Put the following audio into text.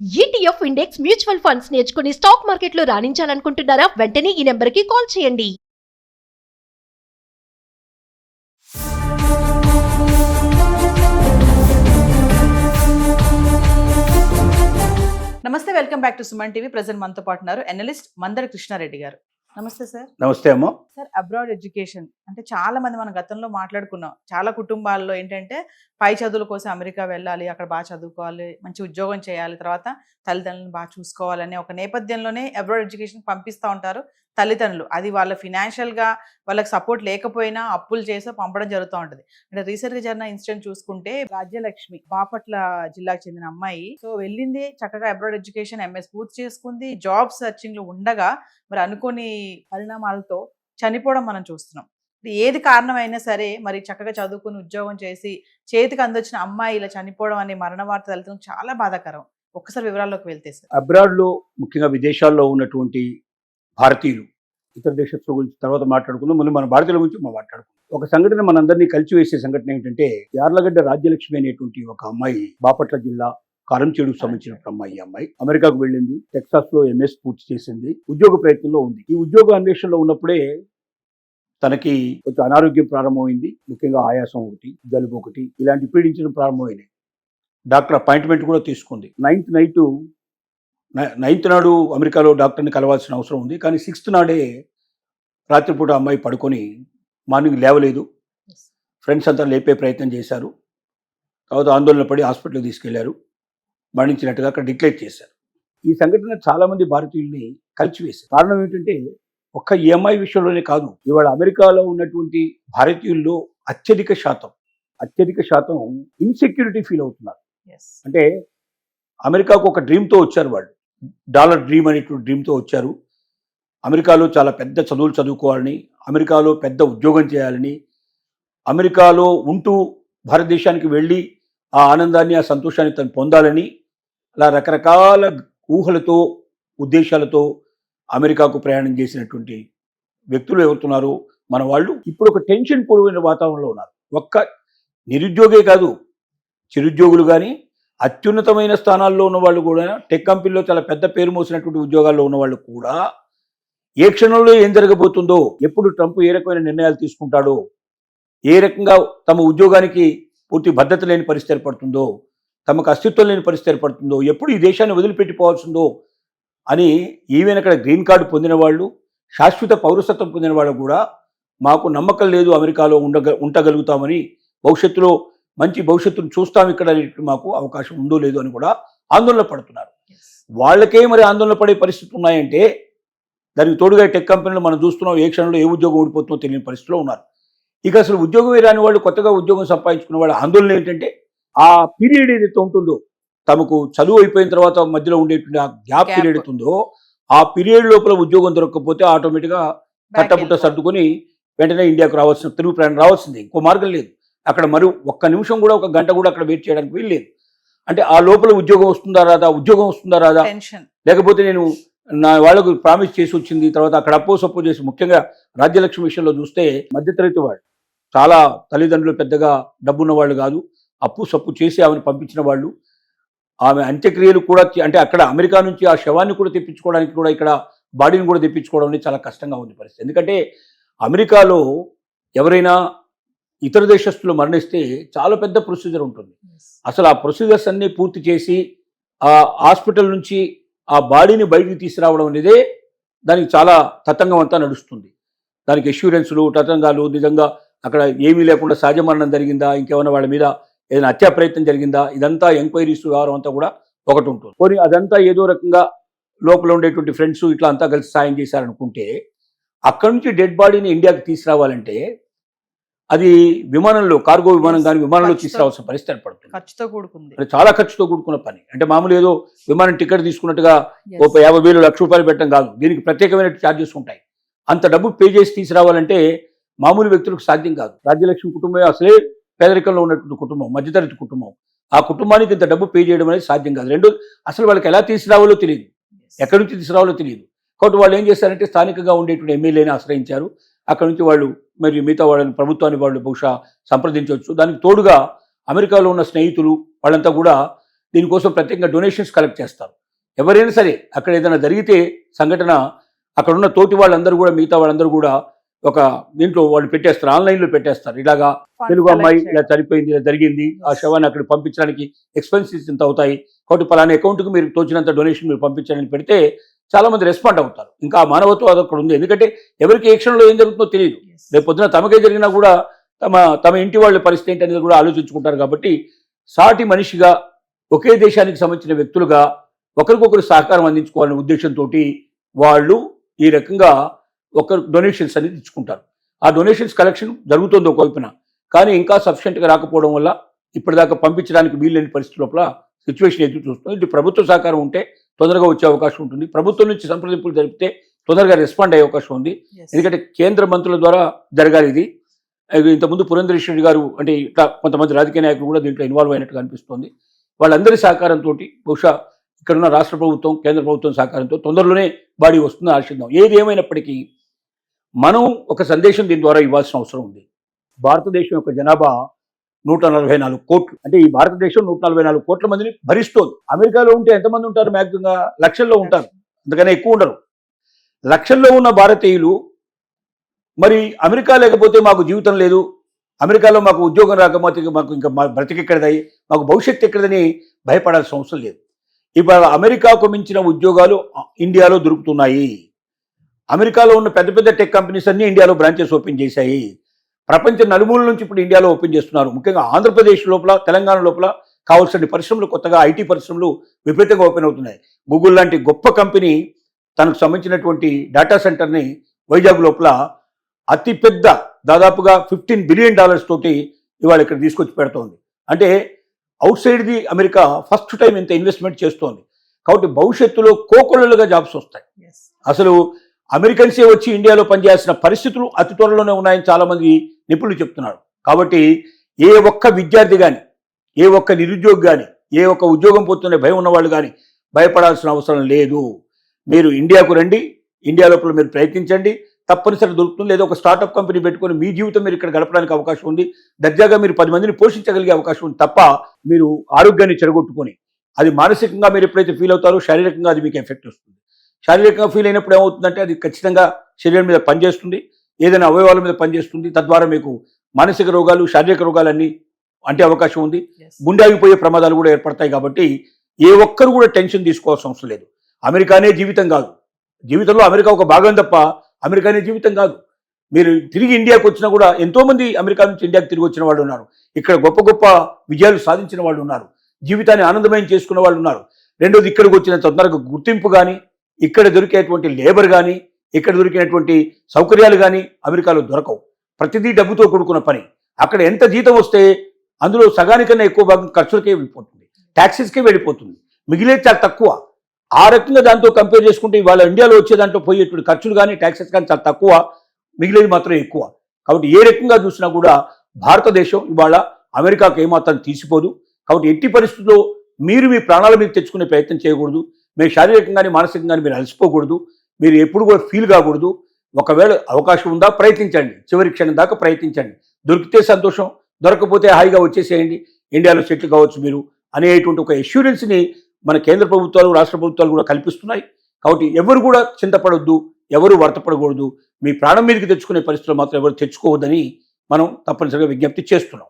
ETF index mutual funds నేర్చుకుని stock మార్కెట్లో రాణించాలనుకుంటున్నారా? వెంటనే ఈ నెంబర్కి కాల్ చేయండి. నమస్తే, welcome back to Suman TV. Present మనతో పాటు ఉన్నారు ఎనలిస్ట్ మందర కృష్ణారెడ్డి గారు. నమస్తే సార్. నమస్తే అమ్మ. సార్, అబ్రాడ్ ఎడ్యుకేషన్ అంటే చాలా మంది మనం గతంలో మాట్లాడుకున్నాం. చాలా కుటుంబాల్లో ఏంటంటే పై చదువుల కోసం అమెరికా వెళ్ళాలి, అక్కడ బాగా చదువుకోవాలి, మంచి ఉద్యోగం చేయాలి, తర్వాత తల్లిదండ్రులను బాగా చూసుకోవాలనే ఒక నేపథ్యంలోనే అబ్రాడ్ ఎడ్యుకేషన్ పంపిస్తూ ఉంటారు తల్లిదండ్రులు. అది వాళ్ళ ఫినాన్షియల్గా వాళ్ళకి సపోర్ట్ లేకపోయినా అప్పులు చేసో పంపడం జరుగుతూ ఉంటుంది. అంటే రీసెంట్గా జరిగిన ఇన్సిడెంట్ చూసుకుంటే రాజ్యలక్ష్మి బాపట్ల జిల్లాకు చెందిన అమ్మాయి వెళ్ళింది, చక్కగా అబ్రాడ్ ఎడ్యుకేషన్ ఎంఎస్ పూర్తి చేసుకుంది, జాబ్ సర్చింగ్ లో ఉండగా మరి అనుకోని పరిణామాలతో చనిపోవడం మనం చూస్తున్నాం. ఏది కారణమైనా సరే మరి చక్కగా చదువుకుని ఉద్యోగం చేసి చేతికి అందొచ్చిన అమ్మాయి ఇలా చనిపోవడం అనే మరణ వార్త వెళ్తాం చాలా బాధాకరం. ఒక్కసారి వివరాల్లోకి వెళ్తే సార్. అబ్రాడ్ లో ముఖ్యంగా విదేశాల్లో ఉన్నటువంటి భారతీయులు, ఇతర దేశస్తుల గురించి తర్వాత మాట్లాడుకుందాం. ముందు మన భారతీయుల గురించి మనం మాట్లాడుకుందాం. ఒక సంఘటన మనందరినీ కలిసివేసే సంఘటన ఏంటంటే, యార్లగడ్డ రాజ్యలక్ష్మి అనేటువంటి ఒక అమ్మాయి బాపట్ల జిల్లా కారంచేడుకు సంబంధించిన అమ్మాయి అమెరికాకు వెళ్ళింది. టెక్సాస్ లో ఎంఎస్ పూర్తి చేసింది, ఉద్యోగ ప్రయత్నంలో ఉంది. ఈ ఉద్యోగ అన్వేషణలో ఉన్నప్పుడే తనకి కొంచెం అనారోగ్యం ప్రారంభమైంది. ముఖ్యంగా ఆయాసం ఒకటి, జలుబు ఒకటి, ఇలాంటి పీడించడం ప్రారంభమైనాయి. డాక్టర్ అపాయింట్మెంట్ కూడా తీసుకుంది. నైన్త్ నాడు అమెరికాలో డాక్టర్ని కలవాల్సిన అవసరం ఉంది. కానీ 6th నాడే రాత్రిపూట అమ్మాయి పడుకొని మార్నింగ్ లేవలేదు. ఫ్రెండ్స్ అంతా లేపే ప్రయత్నం చేశారు. తర్వాత ఆందోళన పడి హాస్పిటల్కి తీసుకెళ్లారు. మరణించినట్టుగా అక్కడ డిక్లేర్ చేశారు. ఈ సంఘటన చాలామంది భారతీయుల్ని కలిసివేశారు. కారణం ఏంటంటే, ఒక్క ఈ అమ్మాయి విషయంలోనే కాదు, ఇవాళ అమెరికాలో ఉన్నటువంటి భారతీయుల్లో అత్యధిక శాతం ఇన్సెక్యూరిటీ ఫీల్ అవుతున్నారు. అంటే అమెరికాకు ఒక డ్రీమ్తో వచ్చారు. వాళ్ళు డాలర్ డ్రీమ్ అనేటువంటి డ్రీమ్తో వచ్చారు. అమెరికాలో చాలా పెద్ద చదువులు చదువుకోవాలని, అమెరికాలో పెద్ద ఉద్యోగం చేయాలని, అమెరికాలో ఉంటూ భారతదేశానికి వెళ్ళి ఆ ఆనందాన్ని, ఆ సంతోషాన్ని తను పొందాలని, అలా రకరకాల ఊహలతో, ఉద్దేశాలతో అమెరికాకు ప్రయాణం చేసినటువంటి వ్యక్తులు ఎవరుతున్నారు మన వాళ్ళు. ఇప్పుడు ఒక టెన్షన్ పూర్వమైన వాతావరణంలో ఉన్నారు. ఒక్క నిరుద్యోగే కాదు, చిరుద్యోగులు కానీ, అత్యున్నతమైన స్థానాల్లో ఉన్న వాళ్ళు కూడా, టెక్ కంపెనీలో చాలా పెద్ద పేరు మోసినటువంటి ఉద్యోగాల్లో ఉన్న వాళ్ళు కూడా ఏ క్షణంలో ఏం జరగబోతుందో, ఎప్పుడు ట్రంప్ ఏ రకమైన నిర్ణయాలు తీసుకుంటాడో, ఏ రకంగా తమ ఉద్యోగానికి పూర్తి భద్రత లేని పరిస్థితి ఏర్పడుతుందో, తమకు అస్తిత్వం లేని పరిస్థితి ఏర్పడుతుందో, ఎప్పుడు ఈ దేశాన్ని వదిలిపెట్టిపోవాల్సిందో అని ఈవెన్ అక్కడ గ్రీన్ కార్డు పొందిన వాళ్ళు, శాశ్వత పౌరసత్వం పొందిన వాళ్ళు కూడా మాకు నమ్మకం లేదు అమెరికాలో ఉండగలుగుతామని, భవిష్యత్తులో మంచి భవిష్యత్తును చూస్తాం ఇక్కడ, మాకు అవకాశం ఉందో లేదో అని కూడా ఆందోళన పడుతున్నారు. వాళ్ళకే మరి ఆందోళన పడే పరిస్థితులు ఉన్నాయంటే, దానికి తోడుగా టెక్ కంపెనీలు మనం చూస్తున్నాం, ఏ క్షణంలో ఏ ఉద్యోగం ఊడిపోతుందో తెలియని పరిస్థితిలో ఉన్నారు. ఇక అసలు ఉద్యోగమే రాని వాళ్ళు, కొత్తగా ఉద్యోగం సంపాదించుకున్న వాళ్ళ ఆందోళన ఏంటంటే, ఆ పీరియడ్ ఏదైతే ఉంటుందో, తమకు చదువు అయిపోయిన తర్వాత మధ్యలో ఉండేటువంటి ఆ గ్యాప్ పీరియడ్ ఉందో, ఆ పీరియడ్ లోపల ఉద్యోగం దొరకకపోతే ఆటోమేటిక్గా కట్టపుట్ట సర్దుకొని వెంటనే ఇండియాకు రావాల్సిన, తెలుగు ప్రయాణం రావాల్సిందే, ఇంకో మార్గం లేదు. అక్కడ మరి ఒక్క నిమిషం కూడా, ఒక గంట కూడా అక్కడ వెయిట్ చేయడానికి వీల్లేదు. అంటే ఆ లోపల ఉద్యోగం వస్తుందా రాదా, లేకపోతే నేను నా వాళ్ళకు ప్రామిస్ చేసి వచ్చింది, తర్వాత అక్కడ అప్పో సప్పో చేసి, ముఖ్యంగా రాజ్యలక్ష్మి విషయంలో చూస్తే మధ్యతరగతి వాళ్ళు, చాలా తల్లిదండ్రులు పెద్దగా డబ్బున్న వాళ్ళు కాదు, అప్పు సప్పు చేసి ఆమెను పంపించిన వాళ్ళు. ఆమె అంత్యక్రియలు కూడా, అంటే అక్కడ అమెరికా నుంచి ఆ శవాన్ని కూడా తెప్పించుకోవడానికి కూడా, ఇక్కడ బాడీని కూడా తెప్పించుకోవడం అనేది చాలా కష్టంగా ఉంది పరిస్థితి. ఎందుకంటే అమెరికాలో ఎవరైనా ఇతర దేశస్తులు మరణిస్తే చాలా పెద్ద ప్రొసీజర్ ఉంటుంది. అసలు ఆ ప్రొసీజర్స్ అన్నీ పూర్తి చేసి ఆ హాస్పిటల్ నుంచి ఆ బాడీని బయటికి తీసుకురావడం అనేదే దానికి చాలా తతంగం అంతా నడుస్తుంది. దానికి ఎష్యూరెన్స్లు, తతంగాలు, నిజంగా అక్కడ ఏమీ లేకుండా సహజ మరణం జరిగిందా, ఇంకేమైనా వాళ్ళ మీద ఏదైనా హత్యా ప్రయత్నం జరిగిందా, ఇదంతా ఎంక్వైరీస్ వ్యవహారం అంతా కూడా ఒకటి ఉంటుంది. పోనీ అదంతా ఏదో రకంగా లోపల ఉండేటువంటి ఫ్రెండ్స్ ఇట్లా అంతా కలిసి సాయం చేశారనుకుంటే, అక్కడి నుంచి డెడ్ బాడీని ఇండియాకి తీసుకురావాలంటే అది విమానంలో, కార్గో విమానం కానీ విమానంలో తీసుకురావాల్సిన పరిస్థితి ఏర్పడుతుంది. ఖర్చుతో కూడుకుంది, చాలా ఖర్చుతో కూడుకున్న పని. అంటే మామూలు ఏదో విమానం టికెట్ తీసుకున్నట్టుగా ఒక 50,000 1,00,000 రూపాయలు పెట్టడం కాదు, దీనికి ప్రత్యేకమైన ఛార్జెస్ ఉంటాయి. అంత డబ్బు పే చేసి తీసుకురావాలంటే మామూలు వ్యక్తులకు సాధ్యం కాదు. రాజ్యలక్ష్మి కుటుంబం అసలే పేదరికంలో ఉన్నటువంటి కుటుంబం, మధ్యతరగతి కుటుంబం. ఆ కుటుంబానికి ఇంత డబ్బు పే చేయడం అనేది సాధ్యం కాదు. రెండు, అసలు వాళ్ళకి ఎలా తీసుకురావాలో తెలియదు, ఎక్కడి నుంచి తీసుకురావాలో తెలియదు. కాబట్టి వాళ్ళు ఏం చేశారంటే, స్థానికంగా ఉండేటువంటి ఎమ్మెల్యేని ఆశ్రయించారు. అక్కడ నుంచి వాళ్ళు మరి మిగతా వాళ్ళని, ప్రభుత్వాన్ని వాళ్ళు బహుశా సంప్రదించవచ్చు. దానికి తోడుగా అమెరికాలో ఉన్న స్నేహితులు వాళ్ళంతా కూడా దీనికోసం ప్రత్యేకంగా డొనేషన్స్ కలెక్ట్ చేస్తారు. ఎవరైనా సరే అక్కడ ఏదైనా జరిగితే సంఘటన అక్కడ ఉన్న తోటి వాళ్ళందరూ కూడా మిగతా వాళ్ళందరూ కూడా ఒక దీంట్లో వాళ్ళు పెట్టేస్తారు, ఆన్లైన్లో పెట్టేస్తారు. ఇలాగా తెలుగు అమ్మాయి ఇలా చనిపోయింది, ఇలా జరిగింది, ఆ శవాన్ని అక్కడ పంపించడానికి ఎక్స్పెన్సెస్ ఇంత అవుతాయి కాబట్టి పలానా అకౌంట్కి మీరు తోచినంత డొనేషన్ మీరు పంపించడానికి పెడితే చాలా మంది రెస్పాండ్ అవుతారు. ఇంకా ఆ మానవత్వం అది అక్కడ ఉంది. ఎందుకంటే ఎవరికి ఏ క్షణంలో ఏం జరుగుతుందో తెలియదు. రేపు పొద్దున తమకే జరిగినా కూడా తమ ఇంటి వాళ్ళ పరిస్థితి ఏంటి అనేది కూడా ఆలోచించుకుంటారు. కాబట్టి సాటి మనిషిగా ఒకే దేశానికి సంబంధించిన వ్యక్తులుగా ఒకరికొకరు సహకారం అందించుకోవాలనే ఉద్దేశంతో వాళ్ళు ఈ రకంగా ఒకరు డొనేషన్స్ అనేది ఇచ్చుకుంటారు. ఆ డొనేషన్స్ కలెక్షన్ జరుగుతుంది ఒకవైపున, కానీ ఇంకా సఫిషియెంట్గా రాకపోవడం వల్ల ఇప్పటిదాకా పంపించడానికి వీల్లేని పరిస్థితి లోపల సిచ్యువేషన్ ఎదురు చూస్తుంది. ఇటు ప్రభుత్వ సహకారం ఉంటే తొందరగా వచ్చే అవకాశం ఉంటుంది, ప్రభుత్వం నుంచి సంప్రదింపులు జరిపితే తొందరగా రెస్పాండ్ అయ్యే అవకాశం ఉంది. ఎందుకంటే కేంద్ర మంత్రుల ద్వారా జరగాలి ఇది. ఇంతకుముందు పురంధరేశ్వరి గారు అంటే ఇట్లా కొంతమంది రాజకీయ నాయకులు కూడా దీంట్లో ఇన్వాల్వ్ అయినట్టుగా అనిపిస్తుంది. వాళ్ళందరి సహకారంతో బహుశా ఇక్కడున్న రాష్ట్ర ప్రభుత్వం కేంద్ర ప్రభుత్వం సహకారంతో తొందరలోనే బాడీ వస్తుందని ఆశిద్దాం. ఏది ఏమైనప్పటికీ మనం ఒక సందేశం దీని ద్వారా ఇవ్వాల్సిన అవసరం ఉంది. భారతదేశం యొక్క జనాభా 144 కోట్లు. అంటే ఈ భారతదేశం 144 కోట్ల మందిని భరిస్తోంది. అమెరికాలో ఉంటే ఎంతమంది ఉంటారు? మ్యాక్సిమంగా లక్షల్లో ఉంటారు, అంతకనే ఎక్కువ ఉండరు. లక్షల్లో ఉన్న భారతీయులు మరి అమెరికా లేకపోతే మాకు జీవితం లేదు, అమెరికాలో మాకు ఉద్యోగం రాకపోతే మాకు ఇంకా బ్రతికెక్కడదై మాకు భవిష్యత్తు ఎక్కడదని భయపడాల్సిన అవసరం లేదు. ఇవాళ అమెరికాకు మించిన ఉద్యోగాలు ఇండియాలో దొరుకుతున్నాయి. అమెరికాలో ఉన్న పెద్ద పెద్ద టెక్ కంపెనీస్ అన్ని ఇండియాలో బ్రాంచెస్ ఓపెన్ చేశాయి. ప్రపంచ నలుమూల నుంచి ఇప్పుడు ఇండియాలో ఓపెన్ చేస్తున్నారు. ముఖ్యంగా ఆంధ్రప్రదేశ్ లోపల తెలంగాణ లోపల కావాల్సిన పరిశ్రమలు, కొత్తగా ఐటీ పరిశ్రమలు విపరీతంగా ఓపెన్ అవుతున్నాయి. గూగుల్ లాంటి గొప్ప కంపెనీ తనకు సంబంధించినటువంటి డేటా సెంటర్ని వైజాగ్ లోపల అతిపెద్ద దాదాపుగా $15 బిలియన్ తోటి ఇవాళ ఇక్కడ తీసుకొచ్చి పెడుతోంది. అంటే out side the America first time ఇంత ఇన్వెస్ట్మెంట్ చేస్తోంది. కాబట్టి భవిష్యత్తులో కోకొల్లలుగా జాబ్స్ వస్తాయి. అసలు అమెరికన్సే వచ్చి ఇండియాలో పనిచేయాల్సిన పరిస్థితులు అతి త్వరలోనే ఉన్నాయని చాలామంది నిపుణులు చెప్తున్నారు. కాబట్టి ఏ ఒక్క విద్యార్థి కానీ, ఏ ఒక్క నిరుద్యోగి కానీ, ఏ ఒక్క ఉద్యోగం పోతున్న భయం ఉన్నవాళ్ళు కానీ భయపడాల్సిన అవసరం లేదు. మీరు ఇండియాకు రండి, ఇండియా లోపల మీరు ప్రయత్నించండి, తప్పనిసరి దొరుకుతుంది. లేదా ఒక స్టార్టప్ కంపెనీ పెట్టుకొని మీ జీవితం మీరు ఇక్కడ గడపడానికి అవకాశం ఉంది. దర్జాగా మీరు 10 మందిని పోషించగలిగే అవకాశం ఉంది. తప్ప మీరు ఆరోగ్యాన్ని చెడగొట్టుకొని అది మానసికంగా మీరు ఎప్పుడైతే ఫీల్ అవుతారో శారీరకంగా అది మీకు ఎఫెక్ట్ వస్తుంది. శారీరకంగా ఫీల్ అయినప్పుడు ఏమవుతుందంటే అది ఖచ్చితంగా శరీరం మీద పనిచేస్తుంది, ఏదైనా అవయవాల మీద పనిచేస్తుంది. తద్వారా మీకు మానసిక రోగాలు, శారీరక రోగాలన్నీ అంటే అవకాశం ఉంది. గుండె ఆగిపోయే ప్రమాదాలు కూడా ఏర్పడతాయి. కాబట్టి ఏ ఒక్కరు కూడా టెన్షన్ తీసుకోవాల్సిన అవసరం లేదు. అమెరికానే జీవితం కాదు, జీవితంలో అమెరికా ఒక భాగం తప్ప అమెరికానే జీవితం కాదు. మీరు తిరిగి ఇండియాకి వచ్చినా కూడా ఎంతోమంది అమెరికా నుంచి ఇండియాకి తిరిగి వచ్చిన వాళ్ళు ఉన్నారు. ఇక్కడ గొప్ప గొప్ప విజయాలు సాధించిన వాళ్ళు ఉన్నారు, జీవితాన్ని ఆనందమయం చేసుకున్న వాళ్ళు ఉన్నారు. రెండోది, ఇక్కడికి వచ్చిన తొందరగా గుర్తింపు కానీ, ఇక్కడ దొరికేటువంటి లేబర్ కానీ, ఇక్కడ దొరికినటువంటి సౌకర్యాలు కానీ అమెరికాలో దొరకవు. ప్రతిదీ డబ్బుతో కూడుకున్న పని. అక్కడ ఎంత జీతం వస్తే అందులో సగానికన్నా ఎక్కువ భాగం ఖర్చులకే వెళ్ళిపోతుంది, ట్యాక్సెస్కే వెళ్ళిపోతుంది, మిగిలేది చాలా తక్కువ. ఆ రకంగా దాంతో కంపేర్ చేసుకుంటే ఇవాళ ఇండియాలో వచ్చే దాంట్లో పోయేటువంటి ఖర్చులు కానీ ట్యాక్సెస్ కానీ చాలా తక్కువ, మిగిలేది మాత్రం ఎక్కువ. కాబట్టి ఏ రకంగా చూసినా కూడా భారతదేశం ఇవాళ అమెరికాకు ఏమాత్రం తీసిపోదు. కాబట్టి ఎట్టి పరిస్థితుల్లో మీరు మీ ప్రాణాల మీద తెచ్చుకునే ప్రయత్నం చేయకూడదు. మీరు శారీరకంగానే మానసికంగానే మీరు అలసిపోకూడదు, మీరు ఎప్పుడు కూడా ఫీల్ కాకూడదు. ఒకవేళ అవకాశం ఉందా ప్రయత్నించండి, చివరి క్షణం దాకా ప్రయత్నించండి. దొరికితే సంతోషం, దొరకపోతే హాయిగా వచ్చేసేయండి, ఇండియాలో సెటిల్ కావచ్చు మీరు అనేటువంటి ఒక అష్యూరెన్స్ని మన కేంద్ర ప్రభుత్వాలు, రాష్ట్ర ప్రభుత్వాలు కూడా కల్పిస్తున్నాయి. కాబట్టి ఎవరు కూడా చింతపడొద్దు, ఎవరు వర్తపడకూడదు. మీ ప్రాణం మీదకి తెచ్చుకునే పరిస్థితులు మాత్రం ఎవరు తెచ్చుకోవద్దని మనం తప్పనిసరిగా విజ్ఞప్తి చేస్తున్నాం.